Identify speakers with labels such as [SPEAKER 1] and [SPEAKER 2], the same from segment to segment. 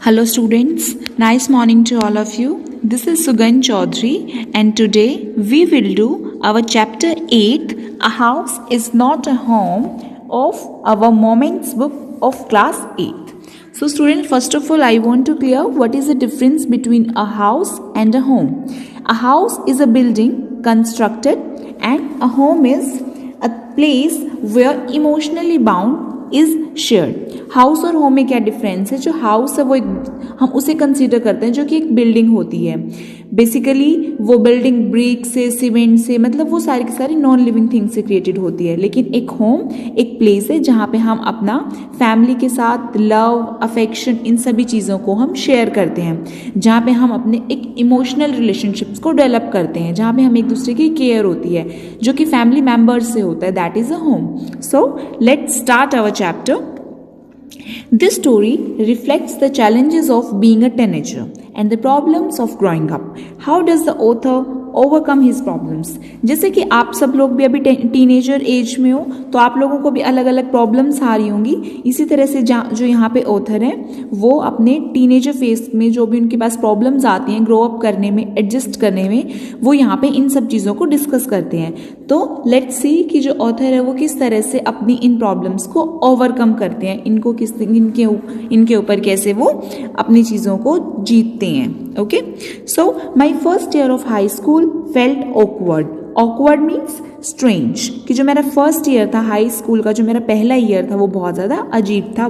[SPEAKER 1] Hello students, nice morning to all of you. This is Sugan Chaudhary and today we will do our chapter 8, A House is Not a Home, of our Moments book of class 8. So students, first of all I want to clear what is the difference between a house and a home. A house is a building constructed and a home is a place where emotionally bound is shared. House और home में क्या difference है? जो house है वो एक हम उसे कंसीडर करते हैं जो कि एक बिल्डिंग होती है. बेसिकली वो बिल्डिंग ब्रिक से, सीमेंट से, मतलब वो सारी की सारी नॉन लिविंग थिंग से क्रिएटेड होती है. लेकिन एक होम एक प्लेस है जहाँ पे हम अपना फैमिली के साथ लव, अफेक्शन, इन सभी चीज़ों को हम शेयर करते हैं, जहाँ पे हम अपने एक इमोशनल रिलेशनशिप्स को डेवलप करते हैं, जहाँ पे हम एक दूसरे की केयर होती है जो कि फैमिली मेम्बर्स से होता है. That is a home. So let's start our chapter. This story reflects the challenges of being a teenager and the problems of growing up. How does the author overcome his problems? जैसे कि आप सब लोग भी अभी teenager as में हो तो आप लोगों को भी अलग अलग प्रॉब्लम्स आ रही होंगी. इसी तरह से जो यहाँ पे ऑथर है वो अपने टीनेजर फेज में जो भी उनके पास प्रॉब्लम्स आती हैं ग्रो अप करने में, एडजस्ट करने में, वो यहाँ पे इन सब चीज़ों को डिस्कस करते हैं. तो लेट्स सी कि जो ऑथर है वो किस तरह से अपनी इन प्रॉब्लम्स को ओवरकम करते हैं, इनके ऊपर कैसे वो अपनी चीज़ों को जीतते हैं. Okay, so my first year of high school felt awkward. Awkward means strange, कि जो मेरा फर्स्ट ईयर था हाई स्कूल का, जो मेरा पहला ईयर था वो बहुत ज़्यादा अजीब था.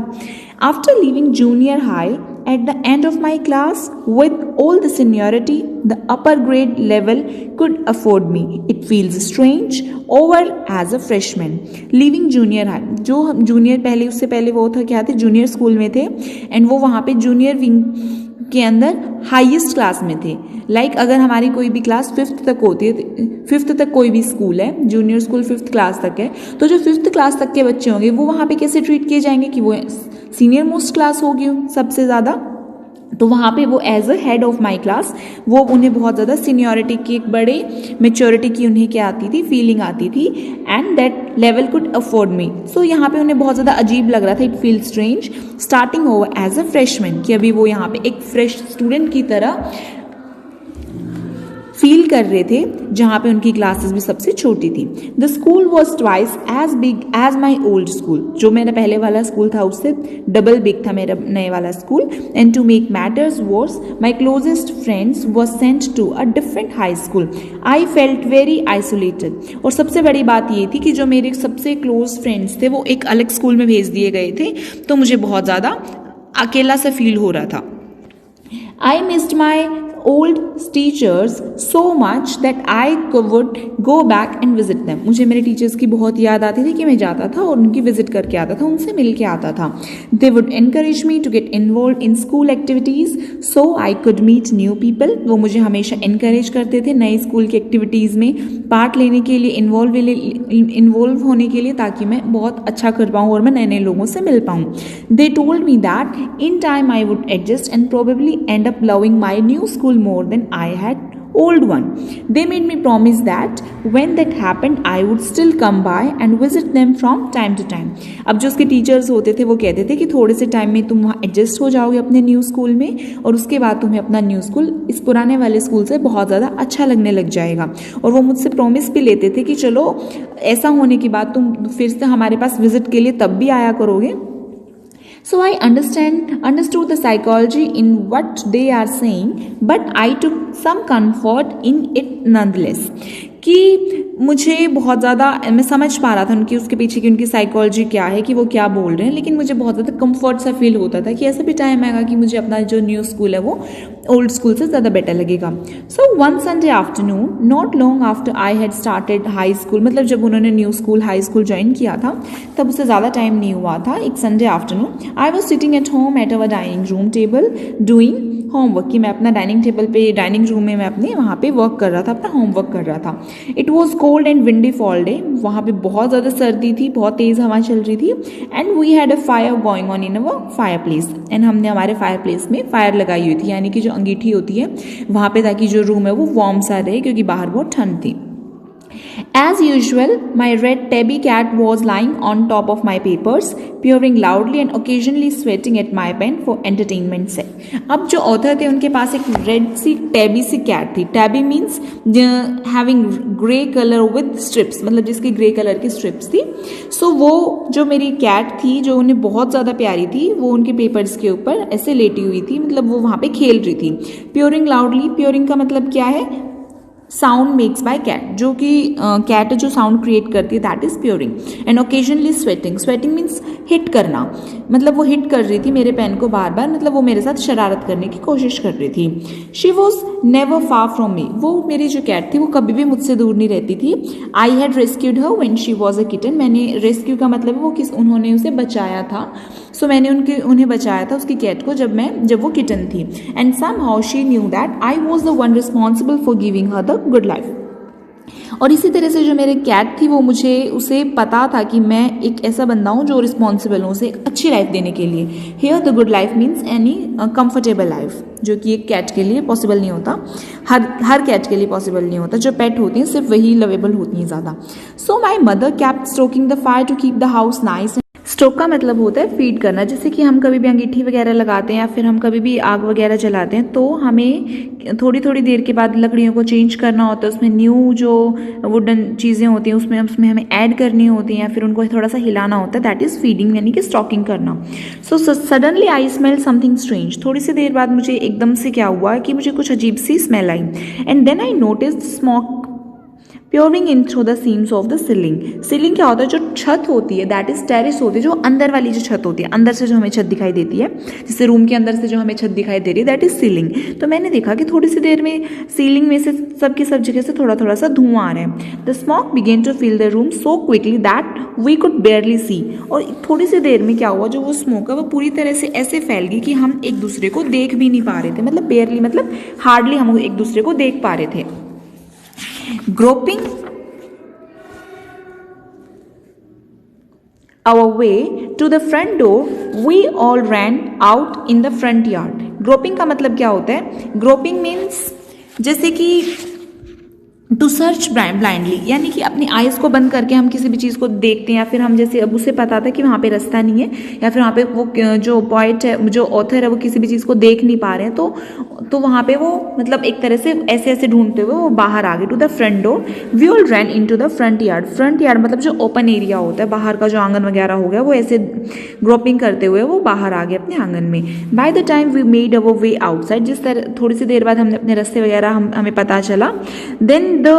[SPEAKER 1] After living junior high at the end of my class with all the seniority the upper grade level could afford me, it feels strange over as a freshman. Leaving junior high, जो हम junior पहले उससे पहले वो था क्या थे, junior school में थे एंड वो वहाँ पे जूनियर विंग के अंदर हाईएस्ट क्लास में थे. लाइक अगर हमारी कोई भी क्लास फिफ्थ तक होती है, फिफ्थ तक कोई भी स्कूल है, जूनियर स्कूल फिफ्थ क्लास तक है, तो जो फिफ्थ क्लास तक के बच्चे होंगे वो वहाँ पे कैसे ट्रीट किए जाएंगे कि वो सीनियर मोस्ट क्लास होगी सबसे ज़्यादा. तो वहाँ पे वो as a head of my class वो उन्हें बहुत ज़्यादा सीनियोरिटी की, एक बड़े मेच्योरिटी की उन्हें क्या आती थी, फीलिंग आती थी. And that level could afford me. So यहाँ पे उन्हें बहुत ज़्यादा अजीब लग रहा था. It feel strange starting over as a freshman, कि अभी वो यहाँ पे एक फ्रेश स्टूडेंट की तरह फील कर रहे थे जहाँ पे उनकी क्लासेस भी सबसे छोटी थी. The school was twice as big as my old school. जो मेरा पहले वाला स्कूल था उससे डबल बिग था मेरा नए वाला school. And to make matters worse my closest friends was sent to a different high school. I felt very isolated. और सबसे बड़ी बात ये थी कि जो मेरे सबसे क्लोज फ्रेंड्स थे वो एक अलग स्कूल में भेज दिए गए थे, तो मुझे बहुत ज़्यादा अकेला सा फील हो रहा था. I missed my old teachers so much that I would go back and visit them. मुझे मेरे टीचर्स की बहुत याद आती थी कि मैं जाता था और उनकी विजिट करके आता था, उनसे मिल के आता था. They would encourage me to get involved in school activities so I could meet new people. वो मुझे हमेशा encourage करते थे नई स्कूल की एक्टिविटीज़ में पार्ट लेने के लिए, इन्वॉल्व होने के लिए, ताकि मैं बहुत अच्छा कर पाऊँ और मैं नए नए लोगों से मिल पाऊँ. They told me that in time I would adjust and probably end up loving my new school more than I had old one. They made me promise that when that happened I would still come by and visit them from time to time. अब जो उसके teachers होते थे वो कहते थे कि थोड़े से टाइम में तुम वहाँ एडजस्ट हो जाओगे अपने न्यू स्कूल में और उसके बाद तुम्हें अपना न्यू स्कूल इस पुराने वाले स्कूल से बहुत ज़्यादा अच्छा लगने लग जाएगा. और वो मुझसे प्रॉमिस भी लेते थे कि चलो ऐसा होने के बाद तुम फिर से हमारे पास विजिट के लिए तब भी आया करोगे. So I understood the psychology in what they are saying, but I took some comfort in it nonetheless. कि मुझे बहुत ज़्यादा मैं समझ पा रहा था उनकी उसके पीछे की उनकी साइकोलॉजी क्या है, कि वो क्या बोल रहे हैं, लेकिन मुझे बहुत ज़्यादा कंफर्ट सा फील होता था कि ऐसा भी टाइम आएगा कि मुझे अपना जो न्यू स्कूल है वो ओल्ड स्कूल से ज़्यादा बेटर लगेगा. So one Sunday afternoon not long after I had started high school, मतलब जब उन्होंने new school high school join किया था तब उससे ज़्यादा टाइम नहीं हुआ था. एक Sunday afternoon I was sitting at home at our dining room table doing homework, कि मैं अपना डाइनिंग टेबल पे, डाइनिंग रूम में मैं अपने वहाँ पे वर्क कर रहा था, अपना होमवर्क कर रहा था. It was cold and windy fall day. वहाँ पे बहुत ज़्यादा सर्दी थी, बहुत तेज़ हवा चल रही थी. And we had a fire going on in our fireplace. And हमने हमारे फायर प्लेस में फायर लगाई हुई थी, यानी कि जो अंगीठी होती है वहाँ पे, ताकि जो रूम है वो वार्म सा रहे क्योंकि बाहर बहुत ठंड थी. As usual, my red tabby cat was lying on top of my papers, purring loudly and occasionally sweating at my pen for entertainment sake. अब जो ऑथर थे उनके पास एक रेड सी टैबी सी कैट थी. Tabby means having grey colour with strips, मतलब जिसकी grey colour की strips थी. सो वो जो मेरी कैट थी जो उन्हें बहुत ज़्यादा प्यारी थी, वो उनके पेपर्स के ऊपर ऐसे लेटी हुई थी, मतलब वो वहाँ पे खेल रही थी. प्योरिंग लाउडली, प्योरिंग का मतलब क्या है? साउंड मेक्स बाय कैट, जो कि कैट जो साउंड क्रिएट करती है, that is purring. And occasionally swatting, swatting means hit करना, मतलब वो हिट कर रही थी मेरे पेन को बार बार, मतलब वो मेरे साथ शरारत करने की कोशिश कर रही थी. She was never far from me, वो मेरी जो कैट थी वो कभी भी मुझसे दूर नहीं रहती थी. I had rescued her when she was a kitten, मैंने रेस्क्यू का मतलब वो उन्होंने उसे बचाया था. सो मैंने उन्हें बचाया था, उसकी कैट को, जब वो किटन थी. And somehow she knew that I was the one responsible for giving her the good life. और इसी तरह से जो मेरी कैट थी वो उसे पता था कि मैं एक ऐसा बंदा हूँ जो रिस्पॉन्सिबल हूँ उसे एक अच्छी लाइफ देने के लिए. Here the good life means any comfortable life, जो कि एक कैट के लिए पॉसिबल नहीं होता, हर कैट के लिए पॉसिबल नहीं होता. जो पेट होती हैं सिर्फ वही लवेबल होती हैं ज़्यादा. So my mother kept stroking the fire to keep the house nice. Stoke का मतलब होता है फीड करना. जैसे कि हम कभी भी अंगीठी वगैरह लगाते हैं या फिर हम कभी भी आग वगैरह जलाते हैं, तो हमें थोड़ी थोड़ी देर के बाद लकड़ियों को चेंज करना होता है. उसमें न्यू जो वुडन चीज़ें होती हैं उसमें हमें ऐड करनी होती हैं या फिर उनको थोड़ा सा हिलाना होता है. दैट इज़ फीडिंग, यानी कि स्टॉकिंग करना. So suddenly I smell something strange. थोड़ी सी देर बाद मुझे एकदम से क्या हुआ कि मुझे कुछ अजीब सी स्मेल आई. And then I notice smoke pouring in through the seams of the ceiling. Ceiling क्या होता है? जो छत होती है, दैट इज टेरिस होती है, जो अंदर वाली जो छत होती है, अंदर से जो हमें छत दिखाई देती है, जैसे रूम के अंदर से जो हमें छत दिखाई दे रही है, दैट इज सीलिंग. तो मैंने देखा कि थोड़ी सी देर में सीलिंग में से सब जगह से थोड़ा थोड़ा सा धुआं आ रहा है. The smoke began to fill the room so quickly that we could barely see. और थोड़ी सी देर में क्या हुआ, जो वो स्मोक है वो पूरी तरह से ऐसे फैल गई कि हम एक दूसरे को देख भी नहीं पा रहे थे. मतलब बेयरली मतलब हार्डली हम एक दूसरे को देख पा रहे थे. Groping our way to the front door, we all ran out in the front yard. Groping का मतलब क्या होता है? Groping means जैसे कि टू सर्च ब्लाइंडली, यानी कि अपनी आइज़ को बंद करके हम किसी भी चीज़ को देखते हैं, या फिर हम जैसे अब उसे पता था कि वहाँ पे रास्ता नहीं है, या फिर वहाँ पे वो जो पोएट है, जो ऑथर है, वो किसी भी चीज़ को देख नहीं पा रहे हैं, तो वहाँ पे वो मतलब एक तरह से ऐसे ऐसे ढूंढते हुए वो बाहर आ गए. To the front door we all ran into the front yard. Front yard मतलब जो ओपन एरिया होता है, बाहर का जो आंगन वगैरह हो गया, वो ऐसे ग्रोपिंग करते हुए वो बाहर आ गए अपने आंगन में. By the time we made our way outside, जिस तरह थोड़ी सी देर बाद हमने अपने रास्ते वगैरह हमें पता चला. Then the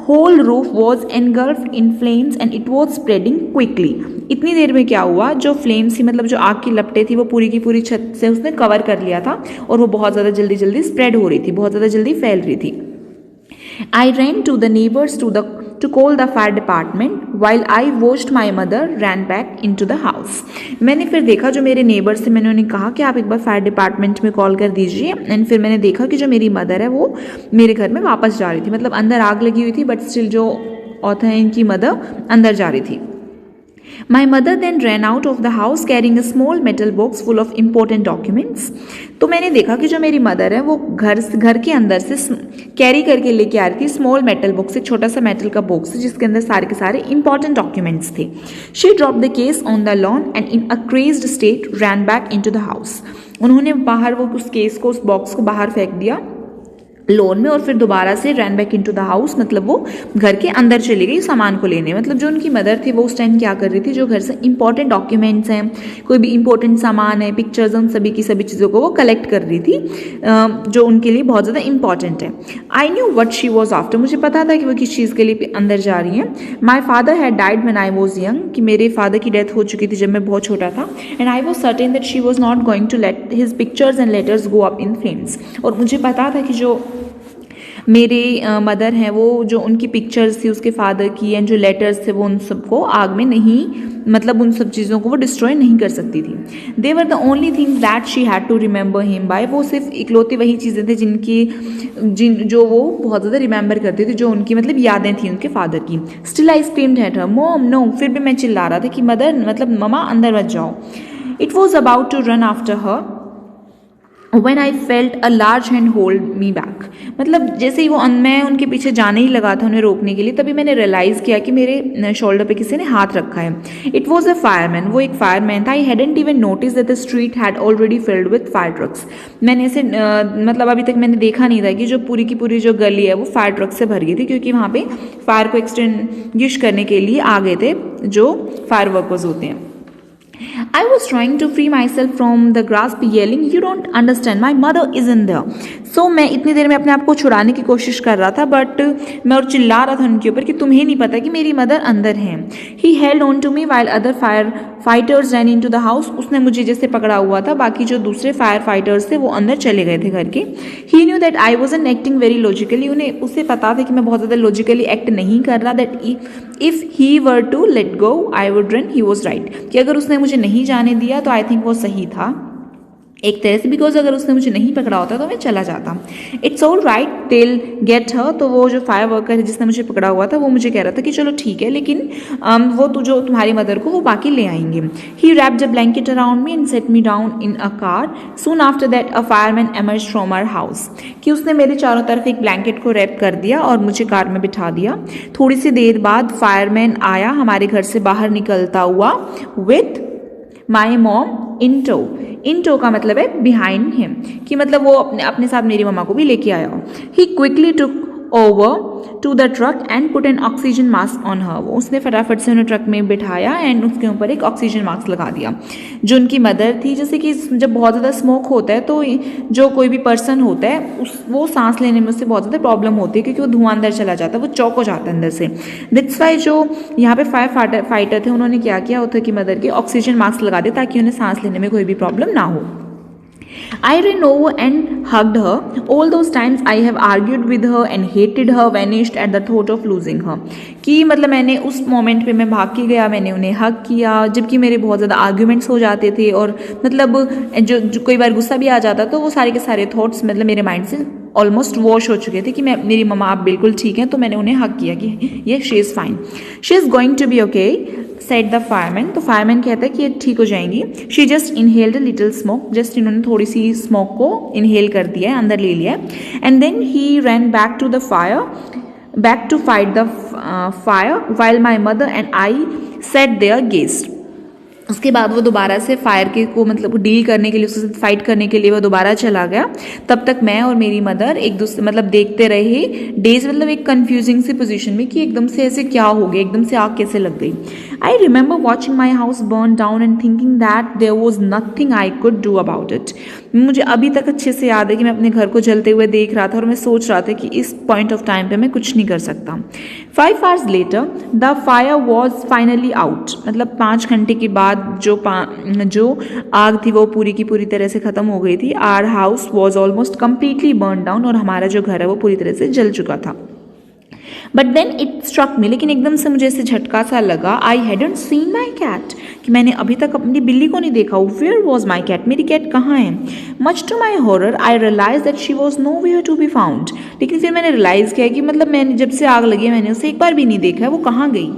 [SPEAKER 1] whole roof was engulfed in flames and it was spreading quickly. इतनी देर में क्या हुआ, जो फ्लेम्स थी, मतलब जो आग की लपटें थी, वो पूरी की पूरी छत से उसने कवर कर लिया था और वो बहुत ज़्यादा जल्दी जल्दी स्प्रेड हो रही थी, बहुत ज़्यादा जल्दी फैल रही थी. I ran to the neighbors to call the fire department while I watched my mother ran back into the house. मैंने फिर देखा जो मेरे नेबर्स थे, मैंने उन्हें कहा कि आप एक बार फायर डिपार्टमेंट में कॉल कर दीजिए. एंड फिर मैंने देखा कि जो मेरी मदर है वो मेरे घर में वापस जा रही थी, मतलब अंदर आग लगी हुई थी बट स्टिल जो ऑथर है इनकी मदर अंदर जा रही थी. My mother then ran out of the house carrying a small metal box full of important documents. तो मैंने देखा कि जो मेरी मदर है वो घर के अंदर से कैरी करके लेके आ रही थी स्मॉल मेटल बॉक्स, एक छोटा सा मेटल का बॉक्स जिसके अंदर सारे के सारे इंपॉर्टेंट डॉक्यूमेंट्स थे. She drop the case on the lawn and in a crazed state ran back into the house. उन्होंने बाहर वो उस केस को, उस बॉक्स को बाहर फेंक दिया लोन में और फिर दोबारा से run back into the house, मतलब वो घर के अंदर चली गई सामान को लेने. मतलब जो उनकी मदर थी वो उस टाइम क्या कर रही थी, जो घर से इंपॉर्टेंट डॉक्यूमेंट्स हैं, कोई भी इंपॉर्टेंट सामान है, पिक्चर्स, उन सभी की सभी चीज़ों को वो कलेक्ट कर रही थी जो उनके लिए बहुत ज़्यादा इंपॉर्टेंट है. I knew what she was after, मुझे पता था कि वो किस चीज़ के लिए अंदर जा रही हैं. My father had died when I was young, कि मेरे फादर की डेथ हो चुकी थी जब मैं बहुत छोटा था. And I was certain that she was not going to let his pictures and letters go up in flames. और मुझे पता था कि जो मेरे मदर हैं वो जो उनकी पिक्चर्स थी उसके फादर की एंड जो लेटर्स थे वो उन सबको आग में नहीं, मतलब उन सब चीज़ों को वो डिस्ट्रॉय नहीं कर सकती थी. They were the only things that she had to remember him by, वो सिर्फ इकलौती वही चीज़ें थी जो वो बहुत ज़्यादा रिमेंबर करती थी, जो उनकी मतलब यादें थी उनके फादर की. Still I screamed at her mom no, फिर भी मैं चिल्ला रहा था कि मदर मतलब ममा अंदर मत जाओ. It was about to run after her When I felt a large hand hold me back, मतलब जैसे ही मैं उनके पीछे जाने ही लगा था उन्हें रोकने के लिए, तभी मैंने रियलाइज़ किया कि मेरे शोल्डर पे किसी ने हाथ रखा है. इट वॉज अ फायरमैन, वो एक फायरमैन था. I hadn't even notice that the street had already filled with fire trucks. मैंने ऐसे मतलब अभी तक मैंने देखा नहीं था कि जो पूरी की पूरी जो गली है वो फायर ट्रक से भर गई थी, क्योंकि वहाँ पे फायर को एक्सटिंग्विश करने के लिए आ गए थे जो फायर वर्कर्स होते हैं. I was trying to free myself from the grasp, yelling, "You don't understand. My mother isn't there." So मैं इतनी देर में अपने आप को छुड़ाने की कोशिश कर रहा था, बट मैं और चिल्ला रहा था उनके ऊपर कि तुम्हें नहीं पता कि मेरी मदर अंदर हैं. He held on to me while other fire fighters ran into the house. उसने मुझे जैसे पकड़ा हुआ था, बाकी जो दूसरे फायर फाइटर्स थे वो अंदर चले गए थे घर के. He knew that I wasn't acting very logically. उसे पता था कि मैं बहुत ज़्यादा लॉजिकली एक्ट नहीं कर रहा. That if he were to let go, I would run. He was right. कि अगर उसने मुझे नहीं जाने दिया तो आई थिंक वो सही था एक तरह से, बिकॉज अगर उसने मुझे नहीं पकड़ा होता तो मैं चला जाता. It's all right, they'll get her. तो वो जो फायर वर्कर है जिसने मुझे पकड़ा हुआ था वो मुझे कह रहा था कि चलो ठीक है, लेकिन वो जो तुम्हारी मदर को वो बाकी ले आएंगे. ही wrapped a blanket around me and set me down in a car. Soon after that a fireman emerged from our house. कि उसने मेरे चारों तरफ एक ब्लैंकेट को रैप कर दिया और मुझे कार में बिठा दिया. थोड़ी सी देर बाद फायरमैन आया हमारे घर से बाहर निकलता हुआ with my mom in tow. In tow का मतलब है बिहाइंड हिम, कि मतलब वो अपने साथ मेरी मम्मा को भी लेके आया हो. He quickly took over to the truck and put an oxygen mask on her. वो उसने फटाफट से उन्हें ट्रक में बिठाया एंड उसके ऊपर एक ऑक्सीजन मास्क लगा दिया. जो उनकी मदर थी, जैसे कि जब बहुत ज़्यादा स्मोक होता है तो जो कोई भी पर्सन होता है वो सांस लेने में उससे बहुत ज़्यादा प्रॉब्लम होती है, क्योंकि वो धुआं अंदर चला जाता है, वो चौक हो जाता है अंदर से. दैट्स वाई जो यहाँ पे फायर फाइटर थे उन्होंने क्या किया होता कि मदर के ऑक्सीजन मास्क लगा दिया ताकि उन्हें सांस लेने में कोई भी प्रॉब्लम ना हो. I ran over and hugged her. All those times I have argued with her and hated her vanished at the thought of losing her. कि मतलब मैंने उस मोमेंट पे मैं भाग के गया, मैंने उन्हें हग किया, जबकि मेरे बहुत ज़्यादा आर्ग्यूमेंट्स हो जाते थे और मतलब जो कोई बार गुस्सा भी आ जाता तो वो सारे के सारे थॉट्स मतलब मेरे माइंड से ऑलमोस्ट वॉश हो चुके थे कि मैं मेरी मम्मा आप बिल्कुल ठीक हैं. तो मैंने उन्हें हक किया कि ये she is fine, she is going to be okay, said the fireman. तो फायरमैन कहता है कि ये ठीक हो जाएंगी. She just inhaled a little smoke. Just इन्होंने थोड़ी सी स्मोक को इनहेल कर दिया है, अंदर ले लिया है. And then he ran back to the fire, back to fight the fire while my mother and I sat there gazed. उसके बाद वो दोबारा से फायर के को मतलब डील करने के लिए, उससे फाइट करने के लिए वो दोबारा चला गया. तब तक मैं और मेरी मदर एक दूसरे मतलब देखते रहे. डेज मतलब एक कंफ्यूजिंग सी पोजीशन में कि एकदम से ऐसे क्या हो गया, एकदम से आग कैसे लग गई. I remember watching my house burn down and thinking that there was nothing I could do about it. मुझे अभी तक अच्छे से याद है कि मैं अपने घर को जलते हुए देख रहा था और मैं सोच रहा था कि इस पॉइंट ऑफ टाइम पे मैं कुछ नहीं कर सकता. 5 hours later the fire was finally out. मतलब 5 घंटे के बाद जो आग थी वो पूरी की पूरी तरह से ख़त्म हो गई थी. Our house was almost completely burn down और हमारा जो घर है वो पूरी तरह से जल चुका था. But then it struck me, लेकिन एकदम से मुझे ऐसे झटका सा लगा. I hadn't seen my cat, कि मैंने अभी तक अपनी बिल्ली को नहीं देखा. वेयर वॉज माई कैट, मेरी कैट कहाँ है. Much to my horror I realize that she was nowhere to be found. लेकिन फिर मैंने रियलाइज़ किया कि मतलब मैंने जब से आग लगी मैंने उसे एक बार भी नहीं देखा है, वो कहाँ गई.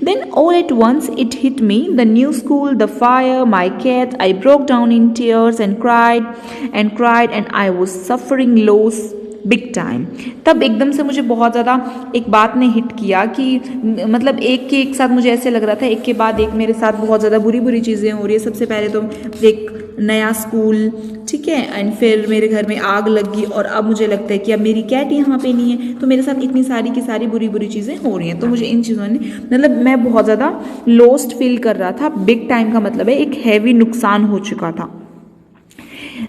[SPEAKER 1] Then all at once it hit me, the new school, the fire, my cat. I broke down in tears and cried and I was suffering loss big time. तब एकदम से मुझे बहुत ज़्यादा एक बात ने हिट किया कि मतलब एक के एक साथ मुझे ऐसे लग रहा था, एक के बाद एक मेरे साथ बहुत ज़्यादा बुरी चीज़ें हो रही है. सबसे पहले तो एक नया स्कूल, ठीक है, एंड फिर मेरे घर में आग लगी और अब मुझे लगता है कि अब मेरी कैट यहाँ पे नहीं है, तो मेरे साथ इतनी सारी की सारी बुरी चीज़ें हो रही हैं. तो मुझे इन चीज़ों ने मतलब मैं बहुत ज़्यादा लॉस्ट फील कर रहा था. बिग टाइम का मतलब है एक हैवी नुकसान हो चुका था.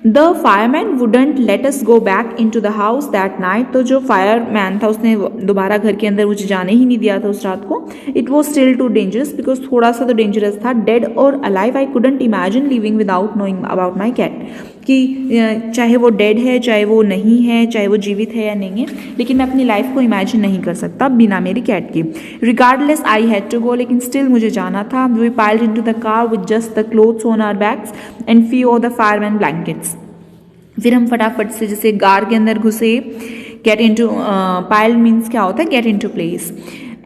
[SPEAKER 1] The fireman wouldn't let us go back into the house that night. तो जो फायरमैन था उसने दोबारा घर के अंदर मुझे जाने ही नहीं दिया था उस रात को. It was still too dangerous, because थोड़ा सा तो डेंजरस था. डेड और alive I couldn't imagine living without knowing about my cat. कि चाहे वो डेड है, चाहे वो नहीं है, चाहे वो जीवित है या नहीं है, लेकिन मैं अपनी लाइफ को इमेजिन नहीं कर सकता बिना मेरी कैट के. Regardless I had to go, लेकिन स्टिल मुझे जाना था. We piled into the car with just the clothes on our bags and few of the fireman blankets. फिर हम फटाफट से जैसे कार के अंदर घुसे. गेट इनटू पाइल्ड मीन्स क्या होता है, गेट इनटू प्लेस.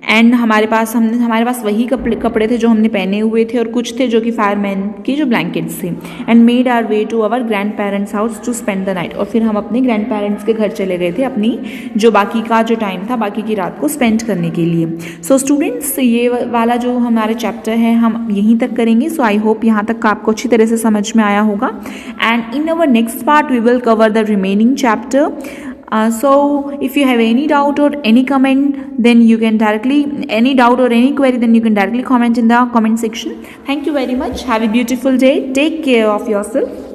[SPEAKER 1] एंड हमारे पास वही कपड़े थे जो हमने पहने हुए थे, और कुछ थे जो कि फायरमैन की जो ब्लैंकेट्स थे। And made our way to our grandparents house to spend the night, और फिर हम अपने ग्रैंड पेरेंट्स के घर चले गए थे अपनी जो बाकी का जो टाइम था, बाकी की रात को स्पेंड करने के लिए। सो स्टूडेंट्स, ये वाला जो हमारे चैप्टर है हम यहीं तक करेंगे। सो आई होप यहाँ तक का आपको अच्छी तरह से समझ में आया होगा। And in our next part we will cover the remaining chapter. So if you have any doubt or any comment, then you can directly, any doubt or any query, then you can directly comment in the comment section. Thank you very much. Have a beautiful day. Take care of yourself.